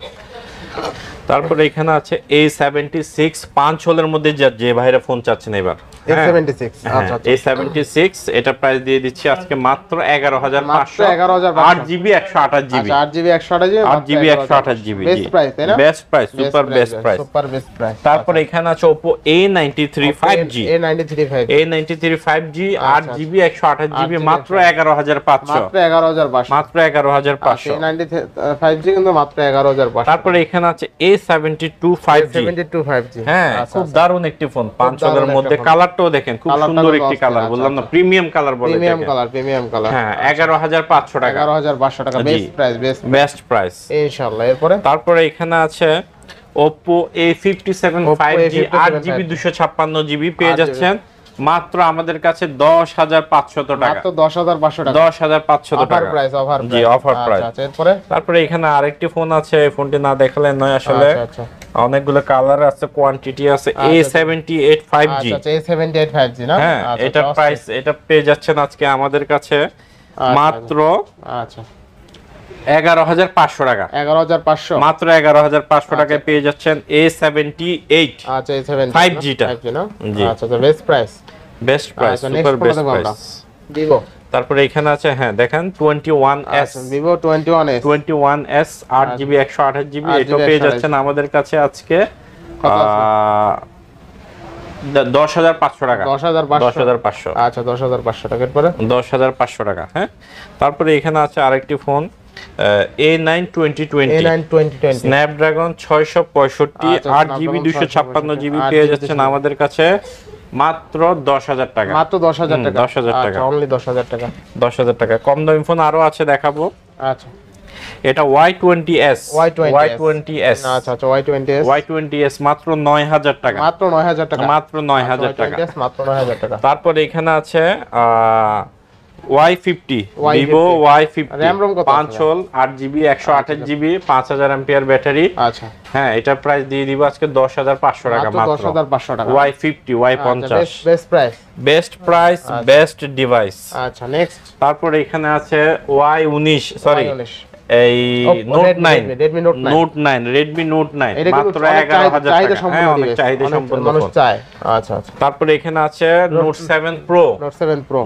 S2: তারপরে এখানে আছে A76 5 হোলের মধ্যে যে ভাইরা ফোন চাচ্ছেন এবার,
S1: A76। আচ্ছা,
S2: A76 এটা প্রাইস দিয়ে দিচ্ছি আজকে মাত্র 11,500। 8GB 128GB,
S1: 8GB 128GB,
S2: best price তাই না? Best price, super best price. তারপরে এখানে আছে Oppo A93 5G, A93 5G 8GB 128GB, মাত্র 11,500, মাত্র 11,500।
S1: A93 5G কিন্তু মাত্র 11,500।
S2: তারপরে এখানে আছে A72 5G, হ্যাঁ, খুব দারুণ একটি ফোন, 5 হোলের মধ্যে। কালারটা কালারটাও দেখেন, খুব সুন্দর একটি কালার, বললাম না প্রিমিয়াম কালার বলে,
S1: প্রিমিয়াম কালার।
S2: হ্যাঁ 11500 টাকা,
S1: 11500 টাকা,
S2: বেস্ট প্রাইস
S1: ইনশাআল্লাহ। এরপরে
S2: তারপরে এখানে আছে Oppo A57 5G 8GB 256GB পেয়ে যাচ্ছেন মাত্র আমাদের কাছে 10500 টাকা,
S1: মাত্র 10500 টাকা,
S2: 10500 টাকা
S1: অফার প্রাইস,
S2: জি অফার প্রাইস।
S1: আচ্ছা এরপরে
S2: তারপরে এখানে আরেকটি ফোন আছে, এই ফোনটি না দেখালে নয় আসলে,
S1: আচ্ছা
S2: অনেকগুলো কালার আছে, কোয়ান্টিটি আছে। A78 5G,
S1: আচ্ছা A78 5G না,
S2: হ্যাঁ এটা প্রাইস, এটা পেয়ে যাচ্ছেন আজকে আমাদের কাছে মাত্র
S1: আচ্ছা
S2: 11500 টাকা,
S1: 11500,
S2: মাত্র 11500 টাকায় পেয়ে যাচ্ছেন A78
S1: আচ্ছা A78
S2: 5G টা,
S1: না,
S2: জি
S1: আচ্ছা best price,
S2: best price, super best price.
S1: Vivo,
S2: তারপরে এখানে আছে, হ্যাঁ দেখেন 21S,
S1: Vivo 21S,
S2: 21S 8GB 128GB, এটা পেয়ে যাচ্ছেন আমাদের কাছে আজকে 10500 টাকা, 10500,
S1: আচ্ছা 10500 টাকা। এরপরে
S2: 10500 টাকা, হ্যাঁ। তারপরে এখানে আছে আরেকটি phone A9 2020, Snapdragon 665 8GB 256GB পেয়ে যাচ্ছেন আমাদের কাছে মাত্র 10000 টাকা,
S1: মাত্র 10000 টাকা,
S2: 10000 টাকা,
S1: অনলি 10000 টাকা,
S2: 10000 টাকা। কম দামি ফোন আরো আছে, দেখাবো।
S1: আচ্ছা
S2: এটা Y20s,
S1: আচ্ছা Y20s,
S2: Y20s মাত্র 9000 টাকা,
S1: মাত্র 9000 টাকা,
S2: মাত্র 9000 টাকা,
S1: মাত্র 9000 টাকা।
S2: তারপরে এখানে আছে Y50, Vivo Y50,
S1: RAM ROM কত?
S2: 5 8GB 128GB 5000 এম্পিয়ার ব্যাটারি,
S1: আচ্ছা
S2: হ্যাঁ এটার প্রাইস দিয়ে দিব আজকে 10500 টাকা, মাত্র
S1: 10500 টাকা,
S2: Y50 Y50,
S1: best price,
S2: best price, best device.
S1: আচ্ছা নেক্সট,
S2: তারপরে এখানে আছে Y19, সরি
S1: Y19,
S2: এই Note 9,
S1: Redmi Note 9,
S2: Note 9, Redmi Note 9 মাত্র 11000 টাকা, হ্যাঁ অনেক চাহিদা সম্পন্ন
S1: মানুষ
S2: ফোন।
S1: চায়। আচ্ছা আচ্ছা
S2: তারপরে এখানে আছে Note 7 Pro,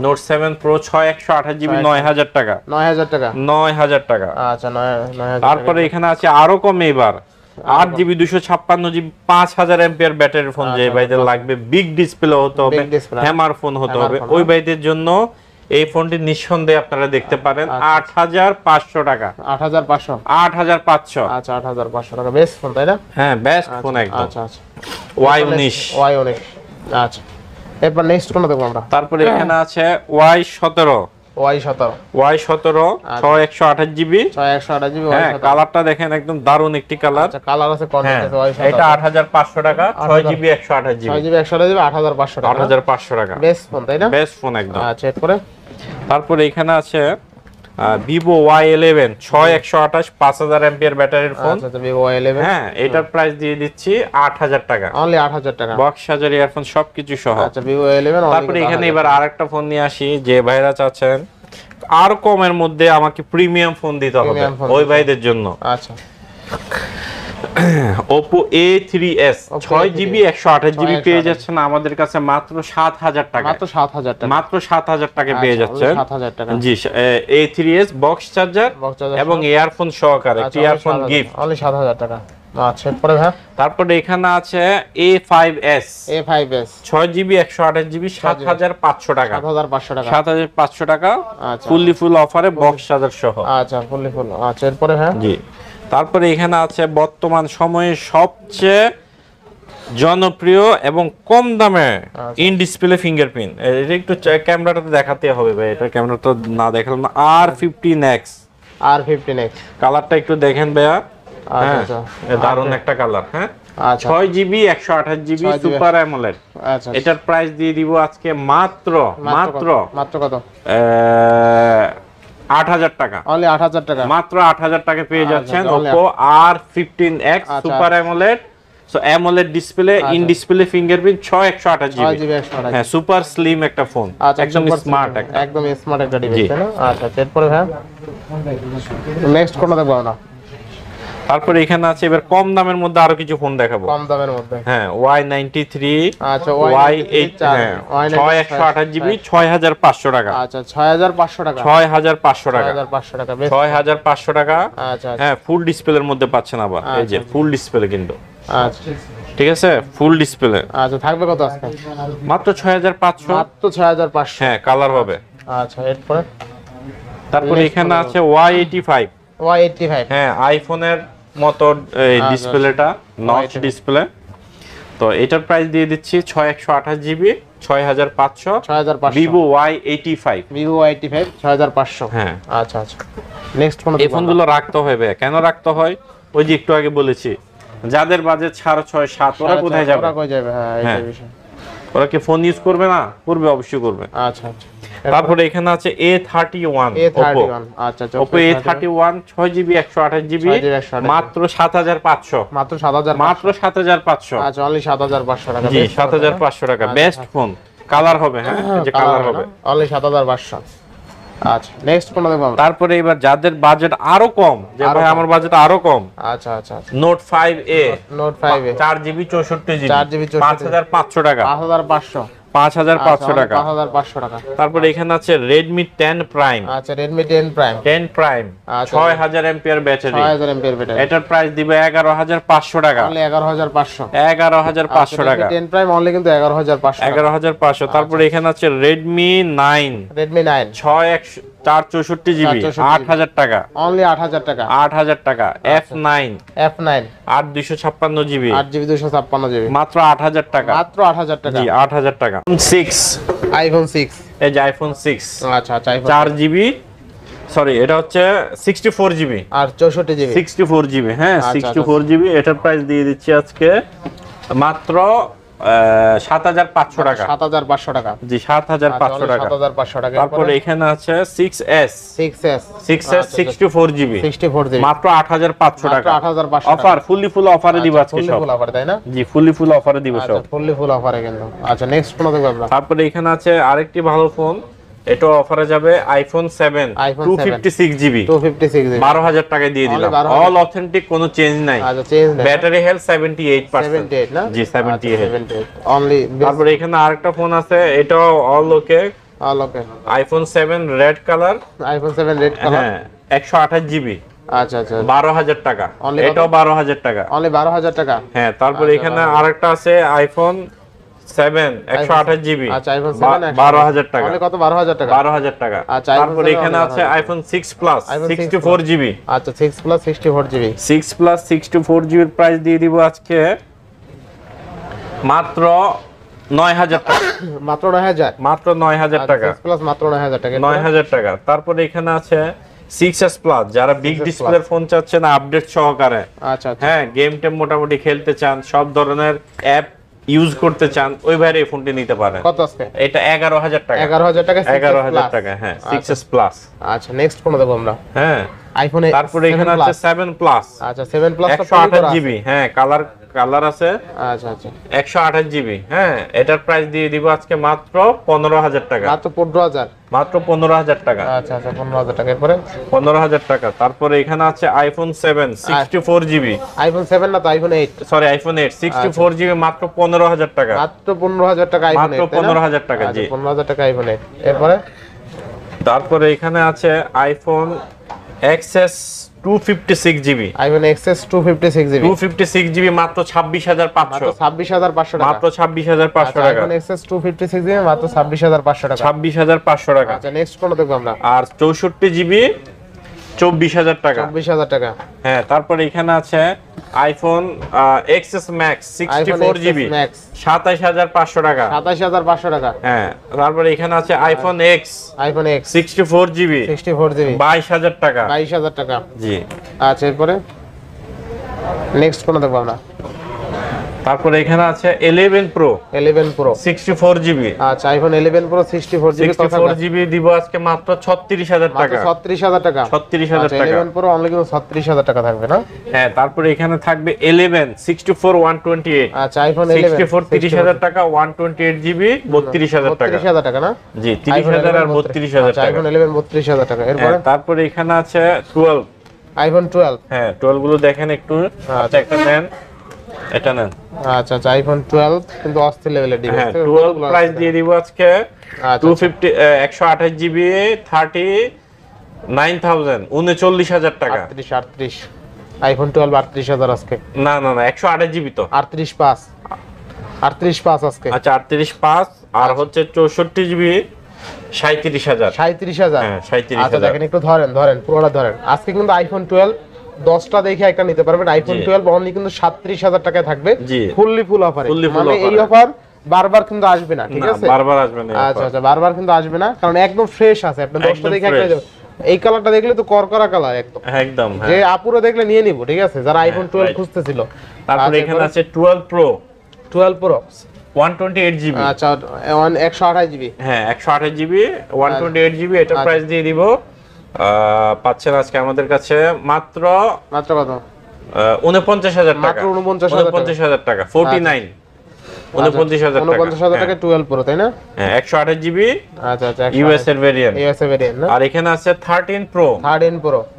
S2: Note 7 Pro 6128GB 9000 টাকা,
S1: 9000 টাকা,
S2: 9000 টাকা।
S1: আচ্ছা 9000।
S2: তারপরে এখানে আছে আরো কমে এবার 8GB 256GB 5000 এম্পিয়ার ব্যাটারির ফোন, যে ভাইদের লাগবে, বিগ ডিসপ্লে হতে হবে, হ্যামার ফোন হতে হবে, ওই ভাইদের জন্য এই ফোনটি নিঃসন্দেহে আপনারা দেখতে পারেন 8500 টাকা,
S1: 8500,
S2: 8500,
S1: আচ্ছা 8500 টাকা, বেস্ট ফোন তাই না?
S2: হ্যাঁ বেস্ট ফোন একদম।
S1: আচ্ছা আচ্ছা
S2: Y19,
S1: আচ্ছা এরপর নেক্সট কোন দেখব আমরা?
S2: তারপরে এখানে আছে Y17, Y17 6128GB,
S1: 6128GB,
S2: হ্যাঁ কালারটা দেখেন একদম দারুণ একটি কালার,
S1: আচ্ছা কালার আছে, কন্টেন্ট আছে, Y17,
S2: এটা 8500 টাকা, 6GB 128GB,
S1: 6GB 128GB 8500 টাকা,
S2: 8500 টাকা,
S1: বেস্ট ফোন তাই না?
S2: বেস্ট ফোন একদম।
S1: আচ্ছা এরপরে
S2: তারপরে এখানে আছে Vivo Y11 6128 5000 এম্পিয়ার ব্যাটারির ফোন,
S1: আচ্ছা Vivo Y11,
S2: হ্যাঁ এটার প্রাইস দিয়ে দিচ্ছি 8000 টাকা,
S1: অনলি 8000 টাকা,
S2: বক্স চার্জার, ইয়ারফোন সবকিছু সহ।
S1: আচ্ছা Vivo Y11।
S2: তারপরে এখানে এবার আরেকটা ফোন নিয়ে আসি, যে ভাইরা চাচ্ছেন আর কমের মধ্যে আমাকে প্রিমিয়াম ফোন দিতে হবে, ওই ভাইদের জন্য
S1: আচ্ছা
S2: Oppo A3s 6GB 128GB পেয়ে যাচ্ছেন আমাদের কাছে মাত্র 7000 টাকা,
S1: মাত্র 7000 টাকা,
S2: মাত্র 7000 টাকা পেয়ে যাচ্ছেন,
S1: 7000 টাকা,
S2: জি। A3s বক্স চার্জার এবং ইয়ারফোন সহকারে, ইয়ারফোন গিফট,
S1: অনলি 7000 টাকা। আচ্ছা এরপরে ভাই,
S2: তারপরে এখানে আছে A5s 6GB 128GB 7500 টাকা,
S1: 7500 টাকা,
S2: 7500 টাকা,
S1: আচ্ছা
S2: ফুললি ফুল অফারে বক্স চার্জার সহ,
S1: আচ্ছা ফুললি ফুল। আচ্ছা এরপরে ভাই,
S2: জি। তারপরে এখানে আছে বর্তমান সময়ে সবচেয়ে জনপ্রিয় এবং কম দামে ইন ডিসপ্লে ফিঙ্গারপ্রিন্ট, এটা একটু ক্যামেরাটাতে দেখাতে হবে ভাই, এটা ক্যামেরাটা না দেখালাম না। R15X,
S1: R15X
S2: কালারটা একটু দেখেন ভাইয়া, হ্যাঁ
S1: আচ্ছা
S2: দারুণ একটা কালার, হ্যাঁ
S1: আচ্ছা
S2: 6GB 128GB সুপার অ্যামোলেড,
S1: আচ্ছা
S2: এটার প্রাইস দিয়ে দিব আজকে মাত্র মাত্র
S1: মাত্র কত?
S2: 8000 টাকা,
S1: অনলি 8000 টাকা,
S2: মাত্র 8000 টাকা পেয়ে যাচ্ছেন Oppo R15X super AMOLED, so AMOLED display, in display fingerprint, 6128GB, হ্যাঁ সুপার স্লিম একটা ফোন, একদম স্মার্ট,
S1: একদম স্মার্ট একটা ডিভাইস তাই না? আচ্ছা এরপরে ভাই নেক্সট কোনটা দেখব আমরা?
S2: তারপরে এখানে আছে এবার কম দামের মধ্যে আরো কিছু ফোন দেখাবো,
S1: কম দামের মধ্যে,
S2: হ্যাঁ Y93,
S1: আচ্ছা
S2: Y8, হ্যাঁ 6128GB 6500 টাকা,
S1: আচ্ছা 6500 টাকা,
S2: 6500 টাকা,
S1: 6500 টাকা,
S2: 6500 টাকা,
S1: আচ্ছা
S2: হ্যাঁ ফুল ডিসপ্লের মধ্যে পাচ্ছেন আবার, এই যে ফুল ডিসপ্লে কিন্তু,
S1: আচ্ছা
S2: ঠিক আছে ফুল ডিসপ্লে,
S1: আচ্ছা থাকবে কত আজকে?
S2: মাত্র 6500,
S1: মাত্র 6500,
S2: হ্যাঁ কালার হবে।
S1: আচ্ছা এরপরে
S2: তারপরে এখানে আছে Y85, হ্যাঁ আইফোনের মতো এই ডিসপ্লেটা, নচ ডিসপ্লে, তো এটার প্রাইস দিয়ে দিচ্ছি 6128GB 6500,
S1: 6500,
S2: Vivo Y85,
S1: Vivo Y85 6500।
S2: হ্যাঁ
S1: আচ্ছা আচ্ছা, নেক্সট কোন
S2: এই ফোনগুলো রাখতে হবে। কেন রাখতে হয়? ওই যে একটু আগে বলেছি, যাদের বাজেট 6.5-7 ওরা কোথায় যাবে?
S1: ওরা কই যাবে? হ্যাঁ
S2: হ্যাঁ।
S1: এই বিষয়।
S2: ওরা কি ফোন ইউজ করবে না? করবে, অবশ্যই করবে।
S1: আচ্ছা আচ্ছা,
S2: তারপরে এখানে আছে A31,
S1: A31। আচ্ছা আচ্ছা,
S2: Oppo A31 6GB 128GB
S1: 6GB
S2: মাত্র 7500,
S1: মাত্র 7000,
S2: মাত্র 7500।
S1: আচ্ছা অনলি 7500 টাকা।
S2: জি 7500 টাকা, বেস্ট ফোন। কালার হবে, হ্যাঁ এই যে কালার হবে,
S1: অনলি 7500। আচ্ছা নেক্সট কোন দেখব আমরা?
S2: তারপরে এবার যাদের বাজেট আরো কম, যে ভাই আমার বাজেট আরো কম,
S1: আচ্ছা আচ্ছা আচ্ছা,
S2: note 5A,
S1: note 5A
S2: 4GB 64GB
S1: 4GB
S2: 5500 টাকা,
S1: 5500,
S2: 5500 টাকা।
S1: 5500 টাকা।
S2: তারপরে এখানে আছে Redmi 10 Prime,
S1: আচ্ছা Redmi 10 Prime
S2: 10 Prime
S1: আচ্ছা,
S2: 6000 এমপিআর ব্যাটারি,
S1: 6000 এমপিআর ব্যাটারি,
S2: এটার প্রাইস দিবে 11500 টাকা,
S1: অনলি 11500।
S2: 11500 টাকা,
S1: 10 Prime অনলি কিন্তু 11500 টাকা।
S2: 11500। তারপরে এখানে আছে Redmi 9,
S1: Redmi 9
S2: 464GB 8000 টাকা,
S1: অনলি 8000 টাকা।
S2: 8000 টাকা। F9
S1: F9
S2: 8256GB
S1: 8GB 256GB
S2: মাত্র 8000 টাকা,
S1: মাত্র 8000 টাকা।
S2: জি 8000 টাকা। 6,
S1: iPhone 6,
S2: এই যে iPhone 6
S1: আচ্ছা আচ্ছা, iPhone
S2: 4GB, সরি এটা হচ্ছে 64GB
S1: আর 64GB
S2: 64GB, হ্যাঁ
S1: আচ্ছা,
S2: 64GB। এটার প্রাইস দিয়ে দিচ্ছি আজকে মাত্র 7500 টাকা,
S1: 7500 টাকা।
S2: জি 7500 টাকা।
S1: 7500 টাকা।
S2: তারপরে এখানে আছে 6S,
S1: 6S
S2: 6S 64GB
S1: 64GB
S2: মাত্র 8500 টাকা,
S1: 8500
S2: অফার, ফুল অফারে দিব আজকে
S1: ফুললি
S2: সব,
S1: ফুল অফার তাই না?
S2: জি ফুল অফারে দিব
S1: আচ্ছা
S2: সব।
S1: ফুললি ফুল অফারে কিন্তু। আচ্ছা নেক্সট কোন দেখব আমরা?
S2: তারপরে এখানে আছে আরেকটি ভালো ফোন, এটা অফারে যাবে iPhone 7
S1: iPhone
S2: 256GB
S1: 256GB
S2: 12000 টাকায় দিয়ে দিলাম,
S1: 12,000
S2: অল অথেন্টিক, কোনো চেঞ্জ নাই।
S1: আচ্ছা চেঞ্জ নেই।
S2: ব্যাটারি হেলথ 78%,
S1: 78 না?
S2: জি 78।
S1: অনলি।
S2: তারপরে এখানে আরেকটা ফোন আছে, এটাও অল ওকে,
S1: ওকে
S2: iPhone 7 red colour,
S1: iPhone 7 red colour,
S2: হ্যাঁ 128GB
S1: আচ্ছা আচ্ছা
S2: 12000 টাকা,
S1: Only
S2: এটাও 12000 টাকা,
S1: অনলি 12000 টাকা।
S2: হ্যাঁ। তারপরে এখানে আরেকটা আছে iPhone 7 128GB,
S1: আচ্ছা iPhone 7
S2: 12000 টাকা,
S1: অনলি কত? 12000 টাকা।
S2: 12000 টাকা।
S1: আচ্ছা, iPhone
S2: তারপরে
S1: 7
S2: এখানে আছে iPhone 6 Plus
S1: iPhone 6
S2: 64GB,
S1: আচ্ছা 6 প্লাস 64GB
S2: 6 Plus 64GB এর প্রাইস দিয়ে দিব আজকে মাত্র 9000 টাকা,
S1: মাত্র 9000,
S2: মাত্র 9000 টাকা,
S1: 6 প্লাস মাত্র 9000 টাকা।
S2: 9000 টাকা। তারপরে এখানে আছে 6S Plus, যারা বিগ ডিসপ্লের ফোন চাচ্ছেন আপডেট সহকারে,
S1: আচ্ছা আচ্ছা
S2: হ্যাঁ গেম টেম মোটামুটি খেলতে চান, সব ধরনের অ্যাপ ইউজ করতে চান, ওই ভাইরে এই ফোনটি নিতে পারেন।
S1: কত আছে?
S2: এটা 11000 টাকা,
S1: 11000 টাকা
S2: 11000 টাকা, হ্যাঁ 6S Plus,
S1: আচ্ছা নেক্সট কোন দেব আমরা?
S2: হ্যাঁ।
S1: আইফোন।
S2: তারপরে এখানে আছে 7 Plus,
S1: আচ্ছা 7 প্লাস
S2: 128GB, হ্যাঁ কালার আছে,
S1: আচ্ছা আচ্ছা
S2: 128GB, হ্যাঁ এটার প্রাইস দিয়ে দিব আজকে মাত্র 15000 টাকা,
S1: মাত্র 15000,
S2: মাত্র 15000 টাকা,
S1: আচ্ছা আচ্ছা 15000 টাকা। এরপরে
S2: 15000 টাকা। তারপরে এখানে আছে iPhone 7 64GB,
S1: আইফোন 7 না তো আইফোন 8,
S2: সরি iPhone 8 64GB মাত্র 15000 টাকা,
S1: মাত্র 15000 টাকা আইফোন 8,
S2: মাত্র 15000 টাকা, জি
S1: 15000 টাকা আইফোন 8। এরপরে
S2: তারপরে এখানে আছে iPhone XS 256GB,
S1: iPhone XS 256GB
S2: 256GB মাত্র 26500,
S1: মাত্র 26500 টাকা,
S2: মাত্র 26500 টাকা,
S1: আইফোন XS 256GB মাত্র 26500 টাকা,
S2: 26500 টাকা।
S1: আচ্ছা নেক্সট কোন দেখব আমরা?
S2: আর 64GB 24000 টাকা,
S1: 24000 টাকা।
S2: হ্যাঁ। তারপরে এখানে আছে iPhone XS Max 64GB
S1: Max
S2: 27500 টাকা,
S1: 27500 টাকা।
S2: হ্যাঁ। তারপরে এখানে আছে iPhone X
S1: iPhone X
S2: 64GB
S1: 64GB
S2: 22000 টাকা,
S1: 22000 টাকা।
S2: জি।
S1: আচ্ছা এরপরে নেক্সট কোন দেখব আমরা?
S2: তারপরে এখানে আছে 11 Pro
S1: 11 Pro
S2: 64GB,
S1: আচ্ছা আইফোন 11 Pro 64GB কত?
S2: 64GB দিব আজকে মাত্র 36000 টাকা,
S1: মাত্র 36000 টাকা,
S2: 36000
S1: আচ্ছা
S2: টাকা,
S1: 11 Pro অনলি কিন্তু 36000 টাকা থাকবে না?
S2: হ্যাঁ। তারপরে এখানে থাকবে 11 64 128,
S1: আচ্ছা আইফোন 11
S2: 64 30000 টাকা, 128GB 32000 টাকা,
S1: 33000 টাকা না?
S2: জি 30000 আর 32000
S1: আচ্ছা
S2: টাকা।
S1: আইফোন 11 32000 টাকা। এরপরে
S2: হ্যাঁ, তারপরে এখানে আছে 12,
S1: আইফোন 12,
S2: হ্যাঁ 12 গুলো দেখেন একটু, আচ্ছা একটা নেন, এটা নেন,
S1: আচ্ছা আচ্ছা আইফোন 12 কিন্তু অস্থির লেভেলের ডিভাইস।
S2: হ্যাঁ 12 প্রাইস দিয়ে দিব আজকে
S1: আচ্ছা
S2: 250 128GB 39000 39000 টাকা,
S1: 38 আইফোন 12 38000 আজকে।
S2: না 128GB তো
S1: 38 5 আজকে।
S2: আচ্ছা 38.5 আর হচ্ছে 64GB 37000,
S1: 37000,
S2: হ্যাঁ 37000।
S1: আচ্ছা দেখেন একটু ধরেন পুরোটা ধরেন। আজকে কিন্তু আইফোন 12 10টা দেখে একটা নিতে পারবেন। আইফোন 12 অনলি কিন্তু 37000 টাকায় থাকবে,
S2: জি।
S1: ফুল অফারে।
S2: Fully
S1: মানে এই
S2: offer-এ।
S1: অফার বারবার কিন্তু আসবে না, ঠিক আছে?
S2: বারবার আসবে না।
S1: আচ্ছা আচ্ছা, বারবার কিন্তু আসবে না, কারণ একদম ফ্রেশ আছে। আপনি 10টা দেখে একটা যাবে। এই কালারটা দেখলে তো করকরা কালার একদম,
S2: একদম।
S1: যে আপুরা দেখলে নিয়ে নিব, ঠিক আছে, যারা আইফোন 12 খুঁজতেছিল।
S2: তারপর এখানে আছে 12 প্রো 128 জিবি।
S1: আচ্ছা 128 জিবি।
S2: হ্যাঁ 128 জিবি 128 জিবি। এটা প্রাইস দিয়ে দিব পাচ্ছেন আজকে আমাদের কাছে মাত্র
S1: কত?
S2: 49,000 টাকা।
S1: মাত্র
S2: 49,000 টাকা। 49 49,000
S1: টাকা 12 প্রো, তাই না?
S2: হ্যাঁ 128 জিবি।
S1: আচ্ছা আচ্ছা,
S2: ইউএস এর ভেরিয়েন্ট।
S1: না?
S2: আর এখানে আছে 13 প্রো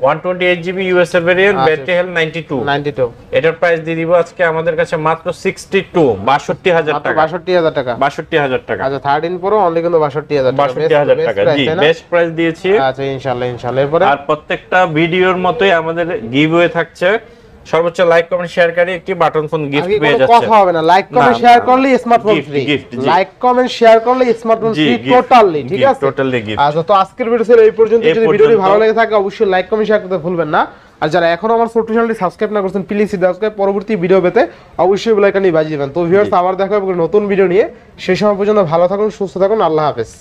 S2: 128 জিবি ইউএস এর ভেরিয়েন্ট, ব্যাটারি হেলথ 92। এটার প্রাইস দিয়ে দিব আজকে আমাদের কাছে মাত্র 62,000 টাকা।
S1: 62,000 টাকা।
S2: 62,000 টাকা।
S1: আচ্ছা 13 প্রো অনলি কিন্তু 62,000 টাকা।
S2: 62,000 টাকা, জি বেস্ট প্রাইস দিয়েছি।
S1: আচ্ছা ইনশাআল্লাহ এরপরে।
S2: আর প্রত্যেকটা ভিডিওর মতোই আমাদের গিভওয়ে থাকছে। সর্বোচ্চ লাইক কমেন্ট শেয়ার করে একটি বাটন ফোন গিফট পেয়ে যাচ্ছে।
S1: কথা হবে না, লাইক কমেন্ট শেয়ার করলে smartphone free. Like comment share করলে স্মার্টফোন ফ্রি টোটালি, ঠিক আছে?
S2: Totally gift.
S1: আচ্ছা তো আজকের ভিডিও ছিল এই পর্যন্ত। যদি ভিডিওটি ভালো লেগে থাকে অবশ্যই লাইক কমেন্ট শেয়ার করতে ভুলবেন না। আর যারা এখনো আমার ছোট্ট চ্যানেলটি সাবস্ক্রাইব না করছেন প্লিজ সাবস্ক্রাইব, পরবর্তী ভিডিও পেতে অবশ্যই বেল আইকনটি বাজিয়ে দিবেন। তো ভিউয়ার্স আবার দেখা হবে নতুন ভিডিও নিয়ে। সেই সময় পর্যন্ত ভালো থাকুন, সুস্থ থাকুন, আল্লাহ হাফেজ।